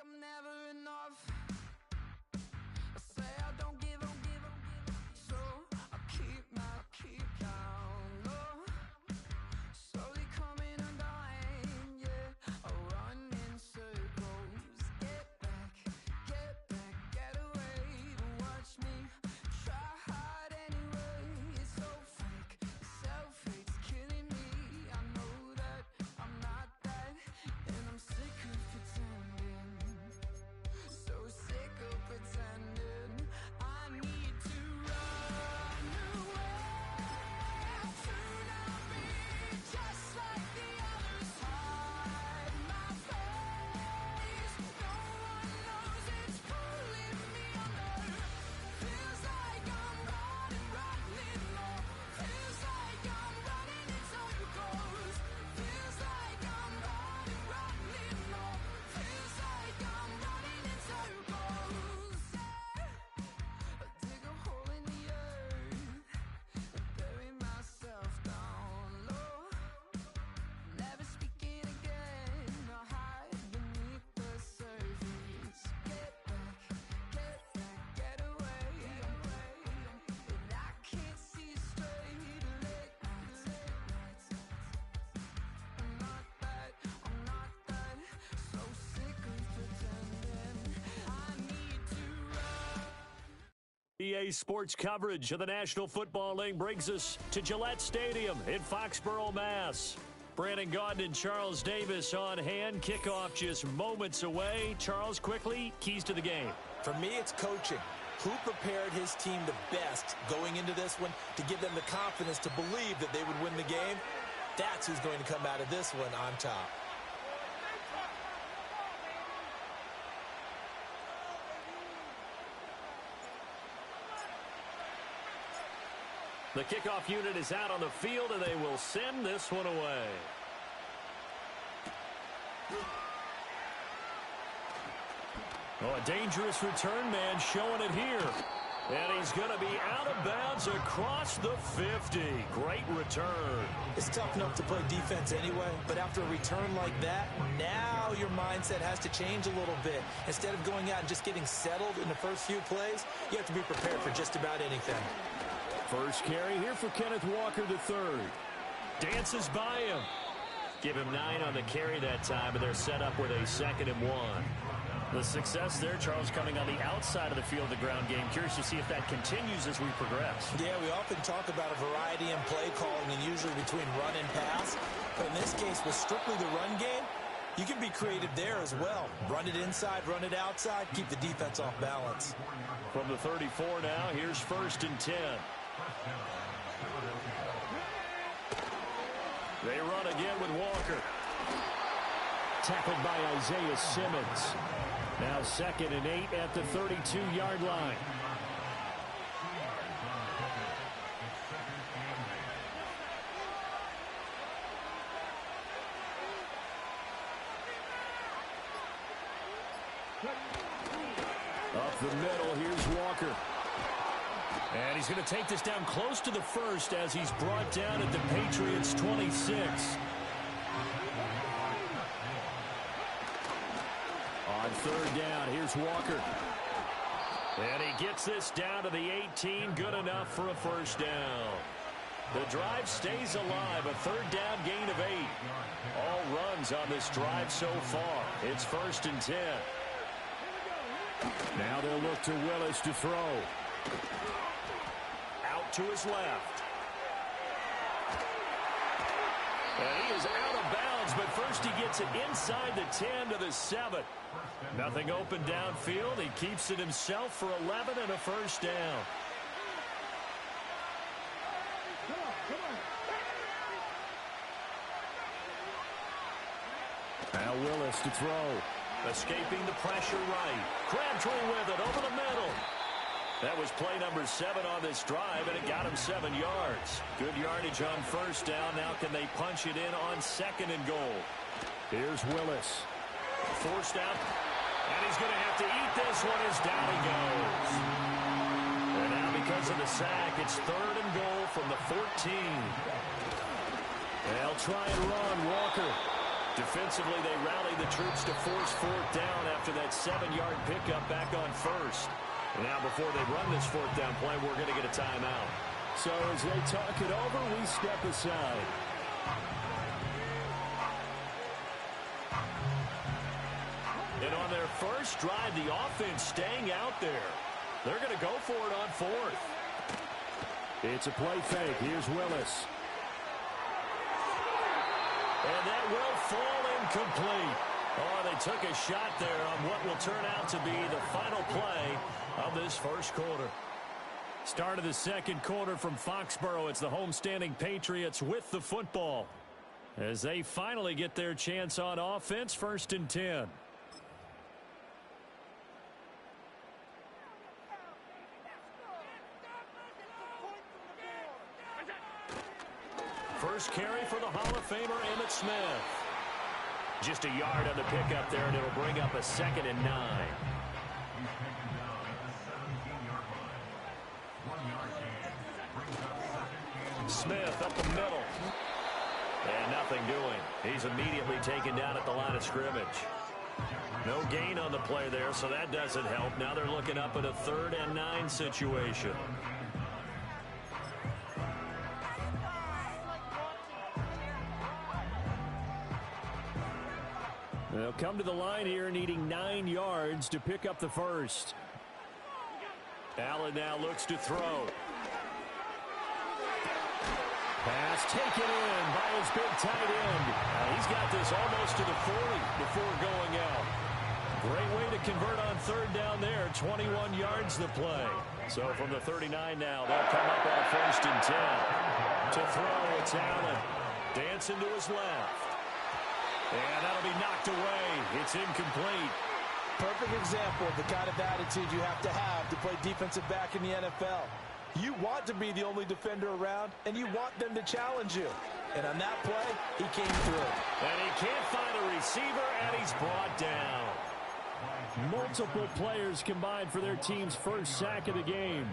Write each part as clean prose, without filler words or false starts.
I'm never enough. I say I don't give up, so I keep down low. Slowly coming undone, yeah. I run in circles. Get back, get away. Watch me try hard anyway. It's so fake, self-hate's killing me. I know that I'm not that, and I'm sick of pretending. So sick of pretending. I need to run away to not be just like the others. Hide my face. No one knows it's pulling me under. Feels like I'm running low. Feels like I'm running in circles. Feels like I'm running low. Feels like I'm running in circles. I dig a hole in the earth and bury myself down low. Never speaking again. I hide beneath the surface. Get back, get away. And I can't see straight. Late nights. I'm not that. So sick of pretending. I need to run. EA Sports coverage of the National Football League brings us to Gillette Stadium in Foxborough, Mass. Brandon Gaudin and Charles Davis on hand. Kickoff just moments away. Charles, quickly, keys to the game. For me, it's coaching. Who prepared his team the best going into this one to give them the confidence to believe that they would win the game? That's who's going to come out of this one on top. The kickoff unit is out on the field, and they will send this one away. Oh, a dangerous return man showing it here. And he's going to be out of bounds across the 50. Great return. It's tough enough to play defense anyway, but after a return like that, now your mindset has to change a little bit. Instead of going out and just getting settled in the first few plays, you have to be prepared for just about anything. First carry here for Kenneth Walker III. Dances by him. Give him 9 on the carry that time, and they're set up with a 2nd and 1. The success there, Charles, coming on the outside of the field of the ground game. Curious to see if that continues as we progress. Yeah, we often talk about a variety in play calling and usually between run and pass. But in this case, with strictly the run game, you can be creative there as well. Run it inside, run it outside, keep the defense off balance. From the 34 now, here's 1st and 10. They run again with Walker. Tackled by Isaiah Simmons. Now 2nd and 8 at the 32-yard line. Up the middle, here's Walker. And he's going to take this down close to the 1st as he's brought down at the Patriots' 26. On 3rd down, here's Walker. And he gets this down to the 18, good enough for a 1st down. The drive stays alive, a 3rd down gain of 8. All runs on this drive so far. It's 1st and 10. Now they'll look to Willis to throw. Out to his left. And he is out of bounds, but first he gets it inside the 10 to the 7. Nothing open downfield. He keeps it himself for 11 and a 1st down. Now Willis to throw. Escaping the pressure right. Crabtree with it over the middle. That was play number 7 on this drive, and it got him 7 yards. Good yardage on 1st down. Now can they punch it in on 2nd and goal? Here's Willis. Forced out, and he's going to have to eat this one as down he goes. And now because of the sack, it's 3rd and goal from the 14. They'll try and run. Walker Defensively, they rally the troops to force fourth down after that 7-yard pickup back on first. And now before they run this fourth down play, we're going to get a timeout. So as they talk it over, we step aside. And on their first drive, the offense staying out there. They're going to go for it on fourth. It's a play fake. Here's Willis. And that will fall incomplete. Oh, they took a shot there on what will turn out to be the final play of this first quarter. Start of the second quarter from Foxborough. It's the homestanding Patriots with the football as they finally get their chance on offense, 1st and 10. First carry for the Hall of Famer Emmitt Smith. Just a yard on the pickup there, and it'll bring up a 2nd and 9. Smith up the middle. And nothing doing. He's immediately taken down at the line of scrimmage. No gain on the play there, so that doesn't help. Now they're looking up at a 3rd and 9 situation. They'll come to the line here needing 9 yards to pick up the first. Allen now looks to throw. Pass taken in by his big tight end. He's got this almost to the 40 before going out. Great way to convert on 3rd down there. 21 yards the play. So from the 39 now, they'll come up on 1st and 10. To throw, it's Allen. Dancing to his left. And that'll be knocked away. It's incomplete. Perfect example of the kind of attitude you have to play defensive back in the NFL. You want to be the only defender around, and you want them to challenge you. And on that play, he came through. And he can't find a receiver, and he's brought down. Multiple players combined for their team's first sack of the game.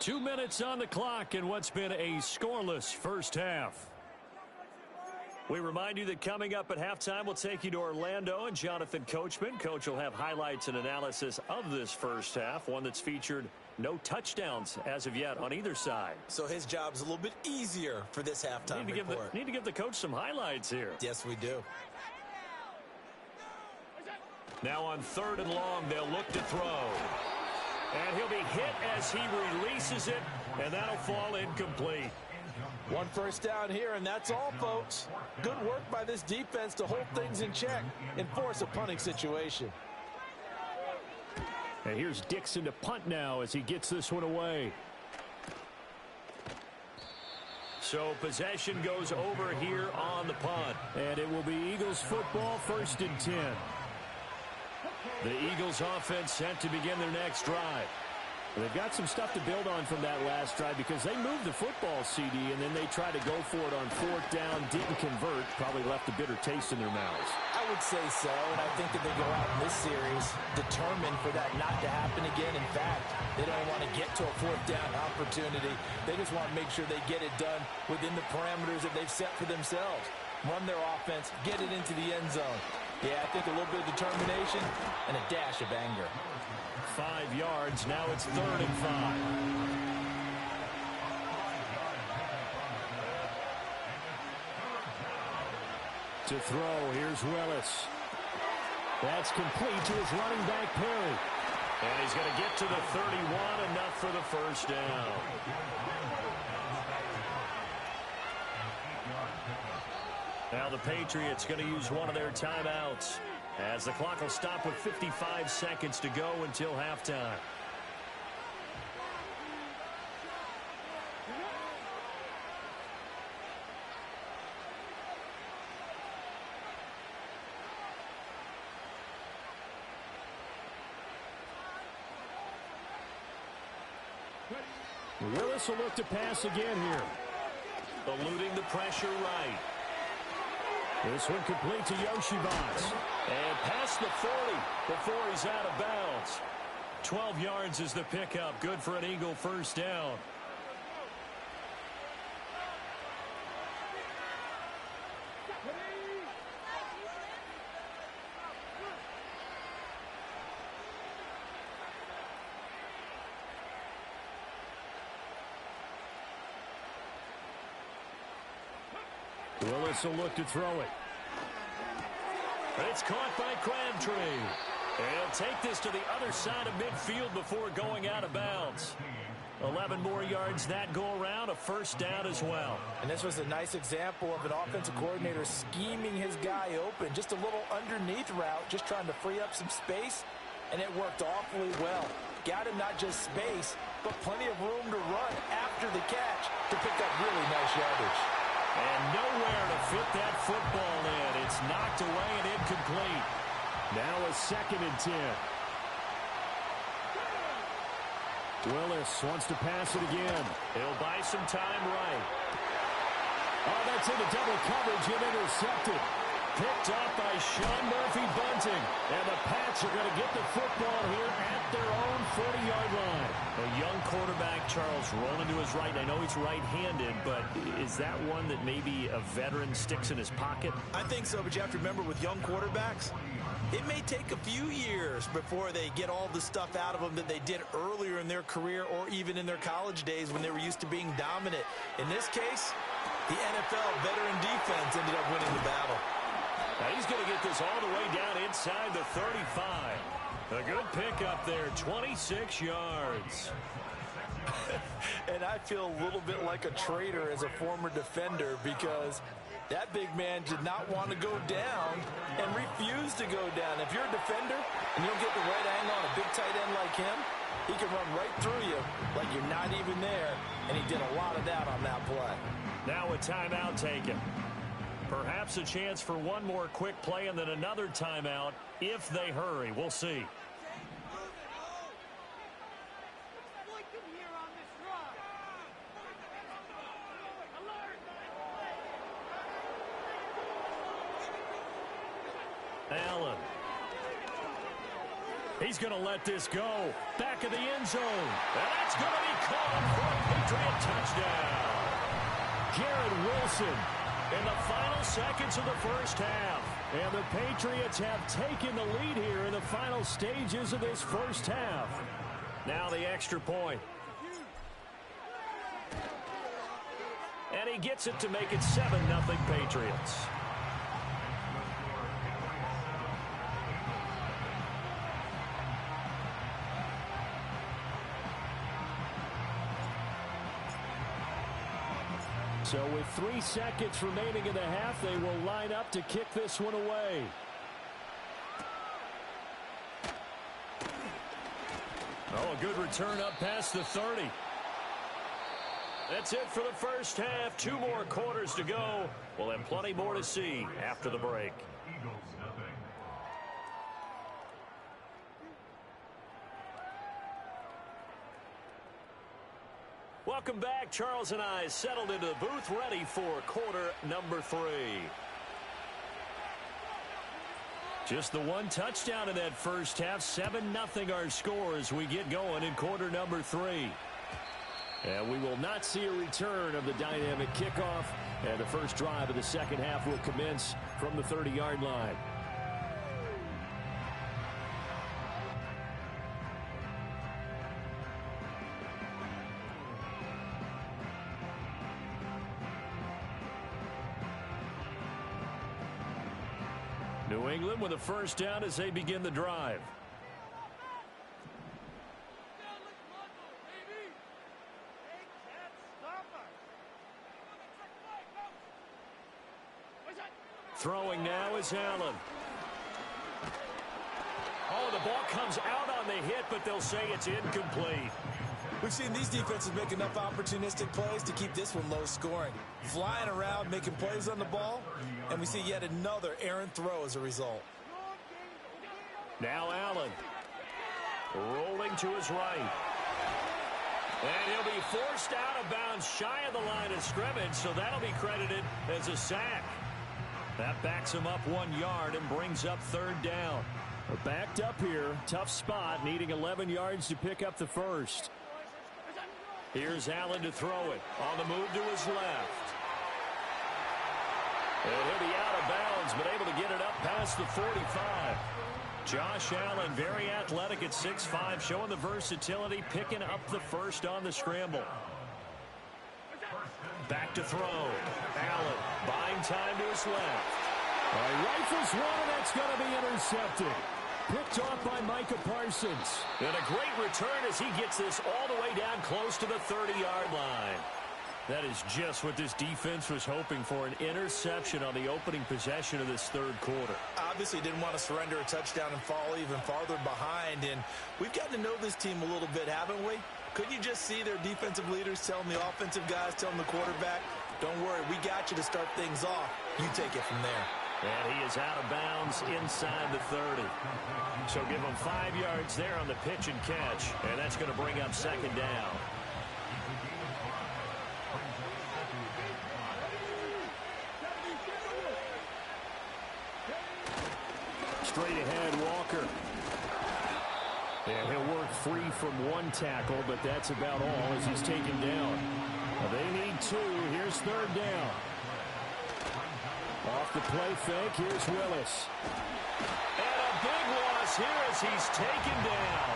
2 minutes on the clock in what's been a scoreless first half. We remind you that coming up at halftime, we'll take you to Orlando and Jonathan Coachman. Coach will have highlights and analysis of this first half, one that's featured no touchdowns as of yet on either side. So his job's a little bit easier for this halftime report. Need to give the coach some highlights here. Yes, we do. Now on 3rd and long, they'll look to throw. And he'll be hit as he releases it, and that'll fall incomplete. 1 first down here, and that's all, folks. Good work by this defense to hold things in check and force a punting situation. And here's Dixon to punt now as he gets this one away. So possession goes over here on the punt. And it will be Eagles football, 1st and 10. The Eagles offense set to begin their next drive. They've got some stuff to build on from that last drive because they moved the football, CD, and then they tried to go for it on 4th down, didn't convert, probably left a bitter taste in their mouths. I would say so, and I think that they go out in this series determined for that not to happen again. In fact, they don't want to get to a 4th down opportunity. They just want to make sure they get it done within the parameters that they've set for themselves. Run their offense, get it into the end zone. Yeah, I think a little bit of determination and a dash of anger. 5 yards. Now it's 3rd and 5. To throw, here's Willis. That's complete to his running back, Perry. And he's going to get to the 31, enough for the first down. Now the Patriots going to use one of their timeouts as the clock will stop with 55 seconds to go until halftime. Willis will look to pass again here. Eluding the pressure right. This one complete to Yoshibas. And past the 40 before he's out of bounds. 12 yards is the pickup. Good for an Eagle first down. Willis will look to throw it. It's caught by Crabtree. He'll take this to the other side of midfield before going out of bounds. 11 more yards that go around, a first down as well. And this was a nice example of an offensive coordinator scheming his guy open. Just a little underneath route, just trying to free up some space, and it worked awfully well. Got him not just space, but plenty of room to run after the catch to pick up really nice yardage. And nowhere to fit that football in. It's knocked away and incomplete. Now a 2nd and 10. Willis wants to pass it again. He'll buy some time right. Oh, that's into double coverage and intercepted. Picked up by Sean Murphy-Bunting. And the Pats are going to get the football here at their own 40-yard line. A young quarterback, Charles, rolling to his right. I know he's right-handed, but is that one that maybe a veteran sticks in his pocket? I think so, but you have to remember with young quarterbacks, it may take a few years before they get all the stuff out of them that they did earlier in their career or even in their college days when they were used to being dominant. In this case, the NFL veteran defense ended up winning the battle. Now he's going to get this all the way down inside the 35. A good pickup there, 26 yards. And I feel a little bit like a traitor as a former defender because that big man did not want to go down and refused to go down. If you're a defender and you don't get the right angle on a big tight end like him, he can run right through you like you're not even there, and he did a lot of that on that play. Now a timeout taken. Perhaps a chance for one more quick play and then another timeout if they hurry. We'll see. Allen. He's going to let this go. Back of the end zone. And that's going to be caught for a Patriot touchdown. Garrett Wilson in the final seconds of the first half. And the Patriots have taken the lead here in the final stages of this first half. Now the extra point. And he gets it to make it 7-0 Patriots. So with 3 seconds remaining in the half, they will line up to kick this one away. Oh, a good return up past the 30. That's it for the first half. 2 more quarters to go. We'll have plenty more to see after the break. Welcome back. Charles and I settled into the booth ready for quarter number 3. Just the one touchdown in that first half. 7-0 our score as we get going in quarter number 3. And we will not see a return of the dynamic kickoff. And the first drive of the second half will commence from the 30-yard line. New England with a first down as they begin the drive. Throwing now is Allen. Oh, the ball comes out on the hit, but they'll say it's incomplete. We've seen these defenses make enough opportunistic plays to keep this one low scoring. Flying around, making plays on the ball, and we see yet another errant throw as a result. Now Allen. Rolling to his right. And he'll be forced out of bounds shy of the line of scrimmage, so that'll be credited as a sack. That backs him up 1 yard and brings up third down. Backed up here. Tough spot, needing 11 yards to pick up the first. Here's Allen to throw it. On the move to his left. And he'll be out of bounds, but able to get it up past the 45. Josh Allen, very athletic at 6'5", showing the versatility, picking up the first on the scramble. Back to throw. Allen buying time to his left. Rifles one, and that's going to be intercepted. Picked off by Micah Parsons. And a great return as he gets this all the way down close to the 30-yard line. That is just what this defense was hoping for, an interception on the opening possession of this third quarter. Obviously didn't want to surrender a touchdown and fall even farther behind, and we've gotten to know this team a little bit, haven't we? Couldn't you just see their defensive leaders telling the offensive guys, telling the quarterback, don't worry, we got you to start things off. You take it from there. And he is out of bounds inside the 30. So give him 5 yards there on the pitch and catch, and that's going to bring up second down. Straight ahead, Walker. And he'll work free from one tackle, but that's about all as he's taken down. They need 2. Here's third down. Off the play fake, here's Willis. And a big loss here as he's taken down.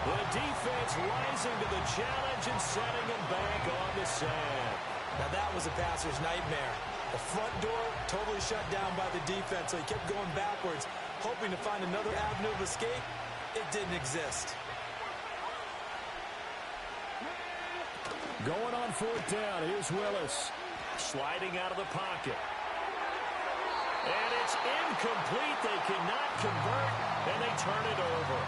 The defense rising to the challenge and setting him back on the sand. Now that was a passer's nightmare. The front door totally shut down by the defense, so he kept going backwards, hoping to find another avenue of escape. It didn't exist. Going on fourth down, here's Willis. Sliding out of the pocket. And it's incomplete. They cannot convert, and they turn it over.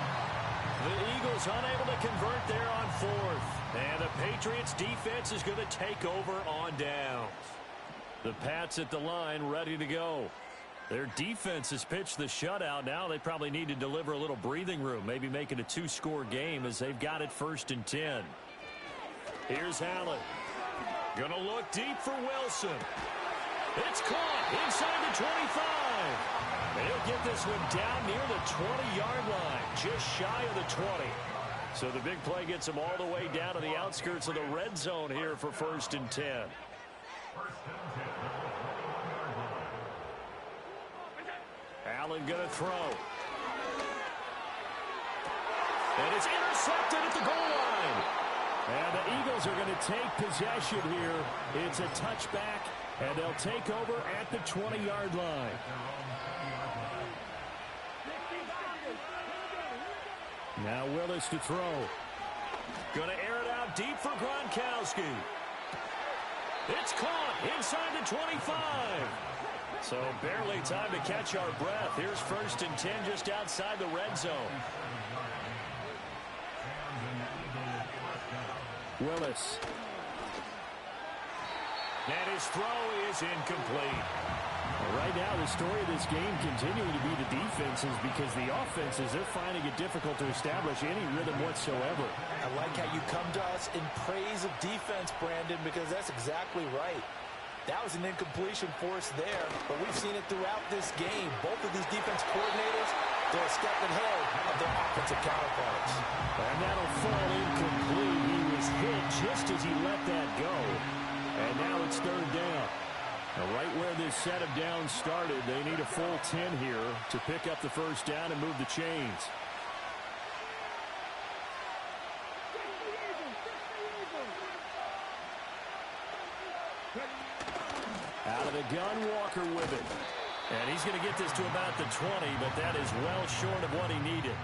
The Eagles unable to convert there on fourth. And the Patriots defense is going to take over on downs. The Pats at the line ready to go. Their defense has pitched the shutout. Now they probably need to deliver a little breathing room, maybe make it a 2-score game as they've got it 1st and 10. Here's Allen. Going to look deep for Wilson. It's caught inside the 25. And he'll get this one down near the 20-yard line, just shy of the 20. So the big play gets him all the way down to the outskirts of the red zone here for 1st and 10. Allen going to throw. And it's intercepted at the goal line. And the Eagles are going to take possession here. It's a touchback, and they'll take over at the 20-yard line. Now Willis to throw. Going to air it out deep for Gronkowski. It's caught inside the 25. So barely time to catch our breath. Here's 1st and 10 just outside the red zone. Willis. And his throw is incomplete. Right now, the story of this game continuing to be the defenses, because the offenses, they're finding it difficult to establish any rhythm whatsoever. I like how you come to us in praise of defense, Brandon, because that's exactly right. That was an incompletion for us there, but we've seen it throughout this game. Both of these defense coordinators, they're a step ahead of their offensive counterparts. And that'll fall incomplete. He was hit just as he let that go. And now it's third down. Now right where this set of downs started, they need a full 10 here to pick up the first down and move the chains. Out of the gun, Walker with it. And he's going to get this to about the 20, but that is well short of what he needed.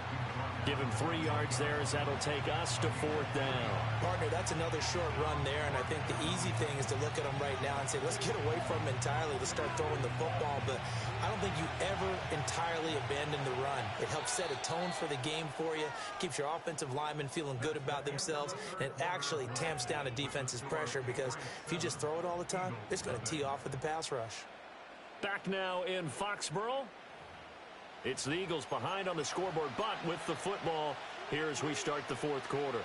Give him 3 yards there as that'll take us to fourth down. Partner, that's another short run there, and I think the easy thing is to look at him right now and say, let's get away from him entirely to start throwing the football. But I don't think you ever entirely abandon the run. It helps set a tone for the game for you, keeps your offensive linemen feeling good about themselves, and it actually tamps down a defense's pressure, because if you just throw it all the time, it's going to tee off with the pass rush. Back now in Foxborough. It's the Eagles behind on the scoreboard, but with the football here as we start the fourth quarter.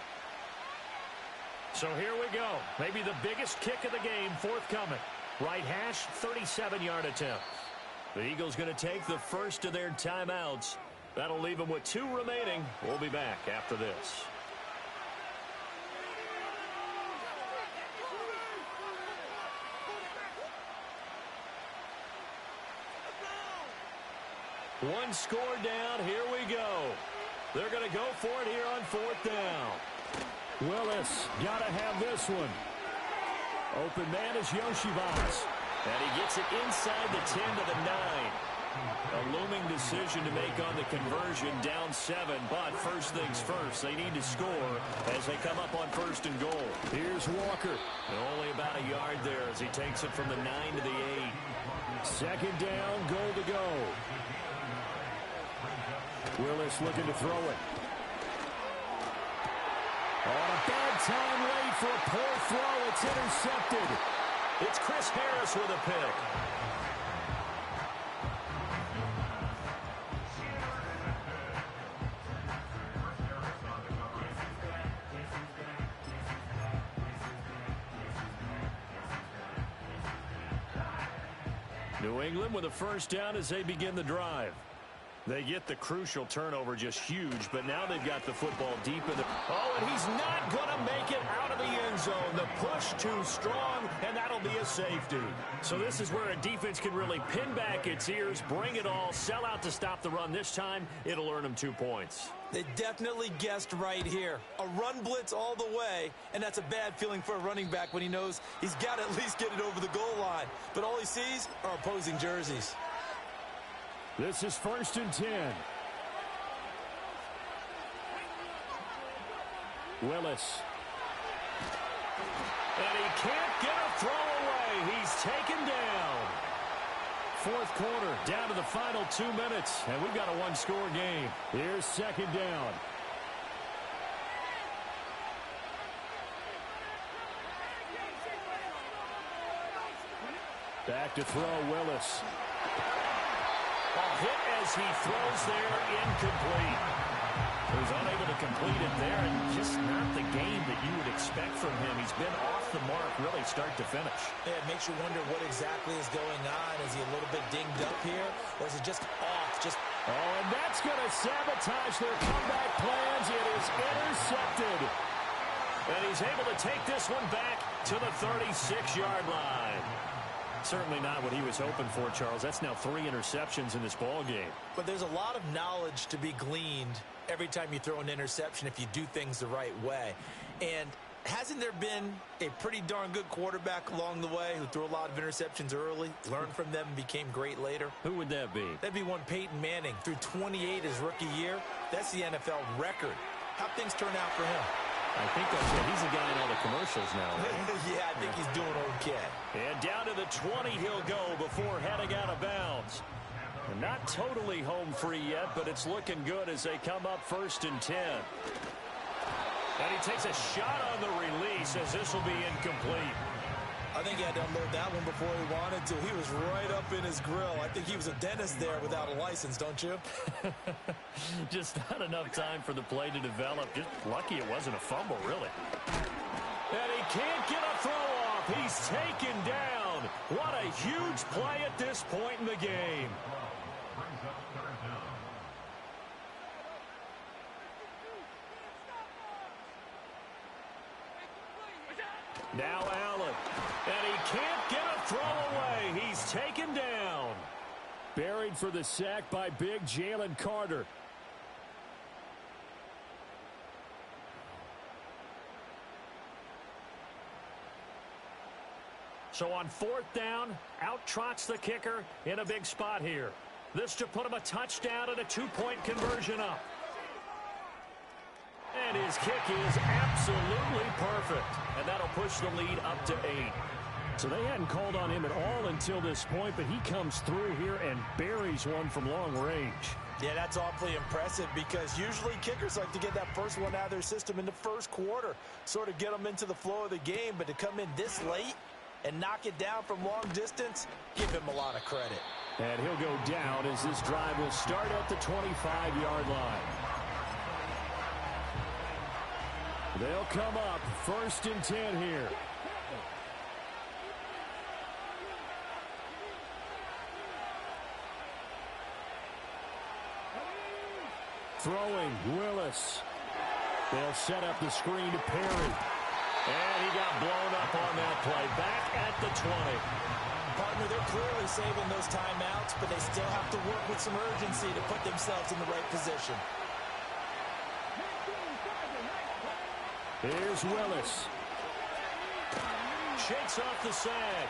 So here we go. Maybe the biggest kick of the game forthcoming. Right hash, 37-yard attempt. The Eagles going to take the first of their timeouts. That'll leave them with 2 remaining. We'll be back after this. One score down. Here we go. They're going to go for it here on fourth down. Willis got to have this one. Open man is Yoshivas. And he gets it inside the 10 to the 9. A looming decision to make on the conversion, down 7. But first things first, they need to score as they come up on 1st and goal. Here's Walker. And only about a yard there as he takes it from the 9 to the 8. 2nd down, goal to go. Willis looking to throw it. On a bad time late for a poor throw. It's intercepted. It's Chris Harris with a pick. New England with a 1st down as they begin the drive. They get the crucial turnover, just huge, but now they've got the football deep in the... Oh, and he's not going to make it out of the end zone. The push too strong, and that'll be a safety. So this is where a defense can really pin back its ears, bring it all, sell out to stop the run. This time, it'll earn them 2 points. They definitely guessed right here. A run blitz all the way, and that's a bad feeling for a running back when he knows he's got to at least get it over the goal line. But all he sees are opposing jerseys. This is 1st and 10. Willis. And he can't get a throw away. He's taken down. 4th quarter, down to the final 2 minutes, and we've got a 1-score game. Here's 2nd down. Back to throw, Willis. Hit as he throws there, incomplete. He was unable to complete it there, and just not the game that you would expect from him. He's been off the mark, really, start to finish. Yeah, it makes you wonder what exactly is going on. Is he a little bit dinged up here, or is it just off? Oh, and that's going to sabotage their comeback plans. It is intercepted. And he's able to take this one back to the 36-yard line. Certainly not what he was hoping for, Charles. That's now 3 interceptions in this ball game. But there's a lot of knowledge to be gleaned every time you throw an interception if you do things the right way. And hasn't there been a pretty darn good quarterback along the way who threw a lot of interceptions early, learned from them, and became great later? Who would that be? That'd be one Peyton Manning. Threw 28 his rookie year. That's the NFL record. How'd things turn out for him? I think that's it. He's the guy in all the commercials now. Right? Yeah, I think he's doing okay. And down to the 20 he'll go before heading out of bounds. And not totally home free yet, but it's looking good as they come up 1st and 10. And he takes a shot on the release as this will be incomplete. I think he had to unload that one before he wanted to. He was right up in his grill. I think he was a dentist there without a license, don't you? Just not enough time for the play to develop. Just lucky it wasn't a fumble, really. And he can't get a throw off. He's taken down. What a huge play at this point in the game. Now Allen. And he can't get a throw away. He's taken down. Buried for the sack by big Jalen Carter. So on 4th down, out trots the kicker in a big spot here. This to put him a touchdown and a 2-point conversion up. And his kick is absolutely perfect. And that'll push the lead up to 8. So they hadn't called on him at all until this point, but he comes through here and buries one from long range. Yeah, that's awfully impressive because usually kickers like to get that first one out of their system in the 1st quarter, sort of get them into the flow of the game, but to come in this late and knock it down from long distance, give him a lot of credit. And he'll go down as this drive will start at the 25-yard line. They'll come up 1st and 10 here. Throwing, Willis. They'll set up the screen to Perry. And he got blown up on that play. Back at the 20. Partner, they're clearly saving those timeouts, but they still have to work with some urgency to put themselves in the right position. Here's Willis. Shakes off the sack.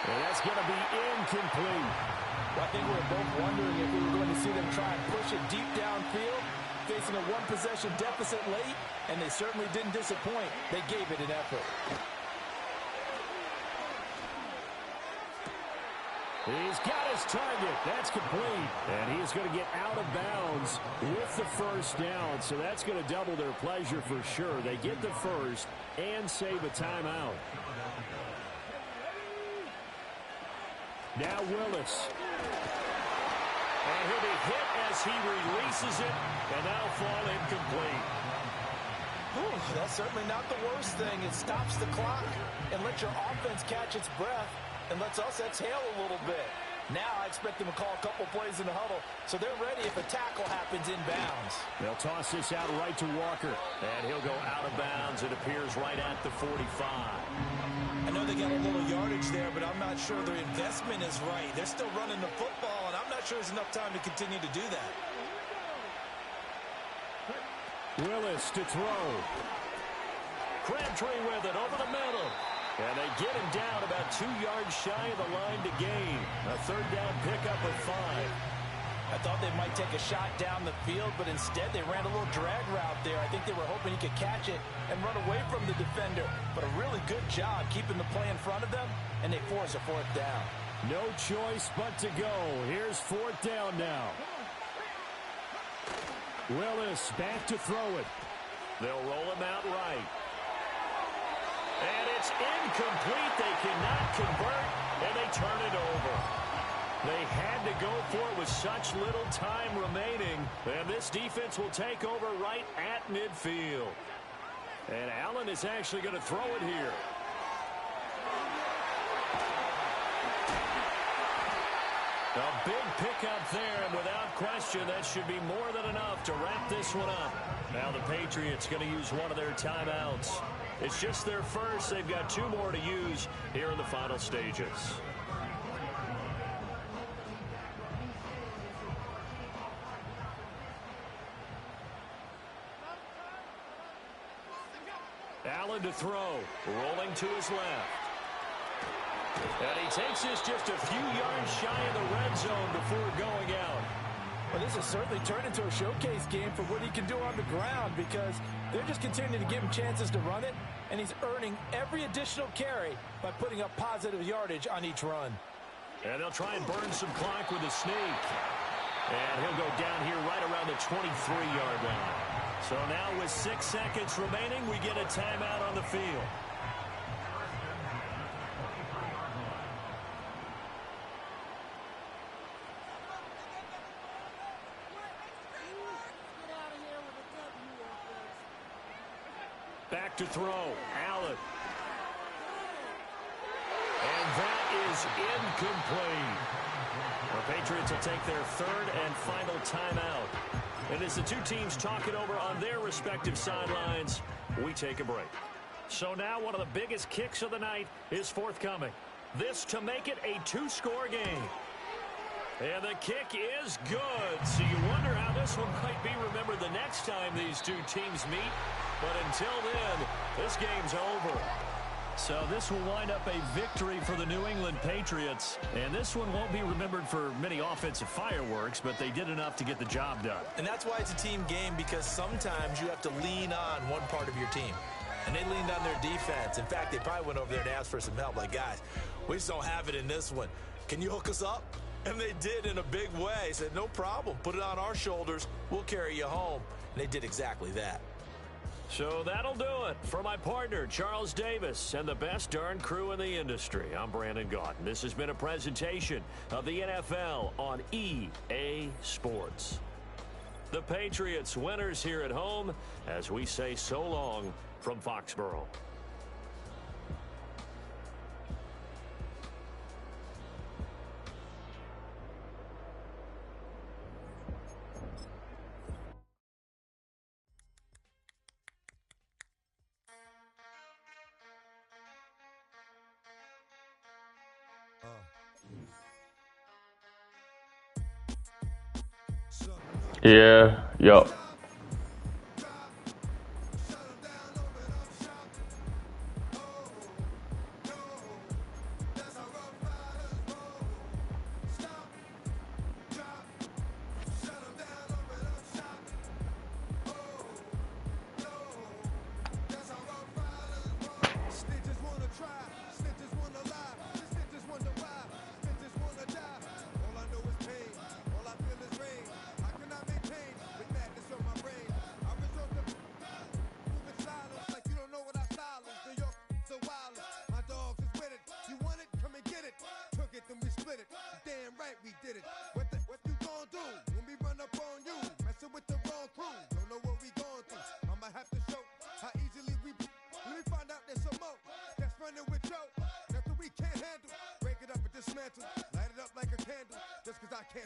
And that's going to be incomplete. Well, I think we were both wondering if we were going to see them try and push it deep downfield, facing a one-possession deficit late, and they certainly didn't disappoint. They gave it an effort. He's got his target. That's complete. And he is going to get out of bounds with the first down. So that's going to double their pleasure for sure. They get the first and save a timeout. Now Willis. And he'll be hit as he releases it, and that'll fall incomplete. Whew, that's certainly not the worst thing. It stops the clock and lets your offense catch its breath and lets us exhale a little bit. Now I expect them to call a couple plays in the huddle, so they're ready if a tackle happens inbounds. They'll toss this out right to Walker. And he'll go out of bounds. It appears right at the 45. I know they got a little yardage there, but I'm not sure their investment is right. They're still running the football, and I'm not sure there's enough time to continue to do that. Willis to throw. Crabtree with it over the middle. And they get him down about 2 yards shy of the line to gain. A third down pickup of 5. I thought they might take a shot down the field, but instead they ran a little drag route there. I think they were hoping he could catch it and run away from the defender. But a really good job keeping the play in front of them, and they force a fourth down. No choice but to go. Here's fourth down now. Willis back to throw it. They'll roll him out right. And it's incomplete. They cannot convert, and they turn it over. They had to go for it with such little time remaining. And this defense will take over right at midfield. And Allen is actually going to throw it here. A big pickup there, and without question, that should be more than enough to wrap this one up. Now the Patriots going to use one of their timeouts. It's just their first. They've got 2 more to use here in the final stages. Allen to throw, rolling to his left. And he takes this just a few yards shy of the red zone before going out. Well, this has certainly turned into a showcase game for what he can do on the ground, because they're just continuing to give him chances to run it, and he's earning every additional carry by putting up positive yardage on each run. And they'll try and burn some clock with a sneak. And he'll go down here right around the 23-yard line. So now with 6 seconds remaining, we get a timeout on the field. Back to throw. Allen. And that is incomplete. The Patriots will take their third and final timeout. And as the two teams talk it over on their respective sidelines, we take a break. So now one of the biggest kicks of the night is forthcoming. This to make it a 2-score game. And the kick is good. So you wonder how this one might be remembered the next time these two teams meet. But until then, this game's over. So this will wind up a victory for the New England Patriots. And this one won't be remembered for many offensive fireworks, but they did enough to get the job done. And that's why it's a team game, because sometimes you have to lean on one part of your team. And they leaned on their defense. In fact, they probably went over there and asked for some help. Like, guys, we just don't have it in this one. Can you hook us up? And they did in a big way. Said, no problem. Put it on our shoulders. We'll carry you home. And they did exactly that. So that'll do it. For my partner, Charles Davis, and the best darn crew in the industry, I'm Brandon Gaudin. This has been a presentation of the NFL on EA Sports. The Patriots winners here at home as we say so long from Foxborough. Yeah, yup.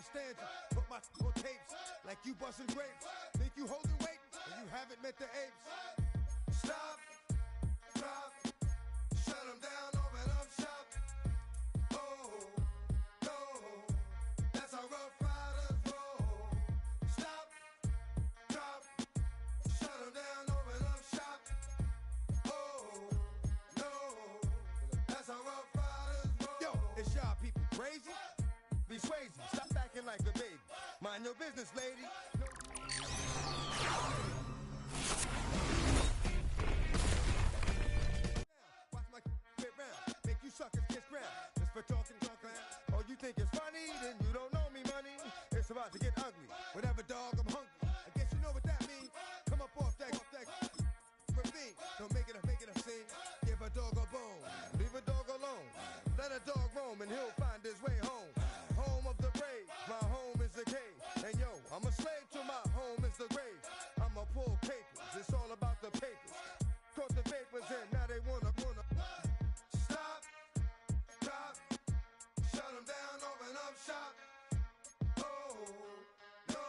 can't stand you. Put my on tapes like you busting grapes. Think you holding weight and you haven't met the apes. Stop, drop, shut them down, open up shop. Oh, no, that's how Rough Riders roll. Stop, drop, shut them down, open up shop. Oh, no, that's how Rough Riders roll. Yo, it's y'all people crazy? Be crazy, stop acting like a baby. Mind your business, lady. Watch my get round, make you suckers kiss ground. Just for talking. Oh, you think it's funny? Then you don't know me, money. It's about to get ugly. Whatever, dog, I'm hungry. I guess you know what that means. Come up off that for me. Don't make it a scene. Give a dog a bone. Leave a dog alone. Let a dog roam and he'll find his way home. Home of the brave. My home is the cave. And yo, I'm a slave to my home is the grave. I'ma pull papers. It's all about the papers. Caught the papers and now they wanna stop, drop, shut them down, open up shop. Oh, no,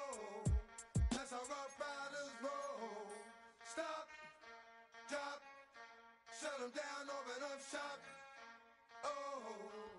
that's how Rough Riders roll. Stop, drop, shut them down, open up shop. Oh.